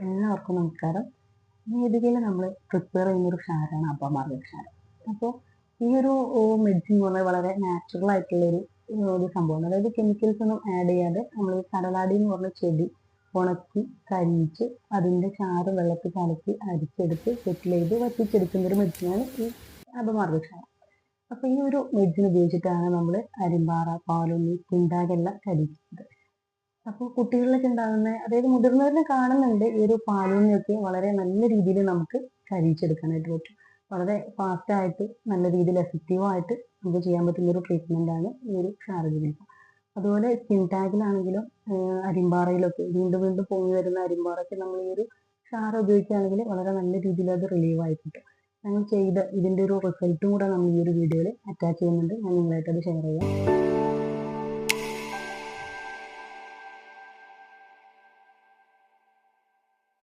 എല്ലാവർക്കും നമസ്കാരം. ഈ വേദികയിൽ നമ്മൾ പ്രിപ്പയർ ചെയ്യുന്നൊരു ക്ഷാരമാണ് അപമാർഗ ക്ഷാരം. അപ്പോൾ ഈ ഒരു മെഡിസിൻ എന്ന് പറഞ്ഞാൽ വളരെ നാച്ചുറൽ ആയിട്ടുള്ളൊരു ഒരു സംഭവമാണ്. അതായത് കെമിക്കൽസ് ഒന്നും ആഡ് ചെയ്യാതെ നമ്മൾ ഈ കടലാടി എന്ന് പറഞ്ഞ ചെടി ഉണക്കി കരിയിച്ച് അതിൻ്റെ ചാറ് വെള്ളത്തിൽ കലക്കി അരിച്ചെടുത്ത് സെറ്റിൽ ചെയ്ത് വറ്റിച്ചെടുക്കുന്ന ഒരു മെഡിസിനാണ് ഈ അപമാർഗ ക്ഷാരം. അപ്പോൾ ഈ ഒരു മെഡിസിൻ ഉപയോഗിച്ചിട്ടാണ് നമ്മൾ അരിമ്പാറ, പാലൊന്നി, കുണ്ടാകെല്ലാം കരിയിച്ചത്. അപ്പോൾ കുട്ടികളിലൊക്കെ ഉണ്ടാകുന്ന അതായത് മുതിർന്നവരിൽ കാണുന്നുണ്ട് ഈ ഒരു പാലുണ്ണിയൊക്കെ വളരെ നല്ല രീതിയിൽ നമുക്ക് കരിയിച്ചെടുക്കാനായിട്ട് പറ്റും. വളരെ ഫാസ്റ്റായിട്ട് നല്ല രീതിയിൽ എഫക്റ്റീവായിട്ട് നമുക്ക് ചെയ്യാൻ പറ്റുന്ന ഒരു ട്രീറ്റ്മെൻറ്റാണ് ഈ ഒരു ക്ഷാരചികിത്സ. അതുപോലെ സ്കിൻ ടാഗിലാണെങ്കിലും അരിമ്പാറയിലൊക്കെ വീണ്ടും വീണ്ടും പൊങ്ങി വരുന്ന അരിമ്പാറയ്ക്ക് നമ്മൾ ഈ ഒരു ക്ഷാരം ഉപയോഗിക്കുകയാണെങ്കിൽ വളരെ നല്ല രീതിയിൽ അത് റിലീവ് ആയി കിട്ടും. ഞങ്ങൾ ചെയ്ത ഇതിൻ്റെ ഒരു റിസൾട്ടും കൂടെ നമ്മൾ ഈ ഒരു വീഡിയോയിൽ അറ്റാച്ച് ചെയ്യുന്നുണ്ട്. ഞാൻ നിങ്ങളായിട്ട് അത് ഷെയർ ചെയ്യാം.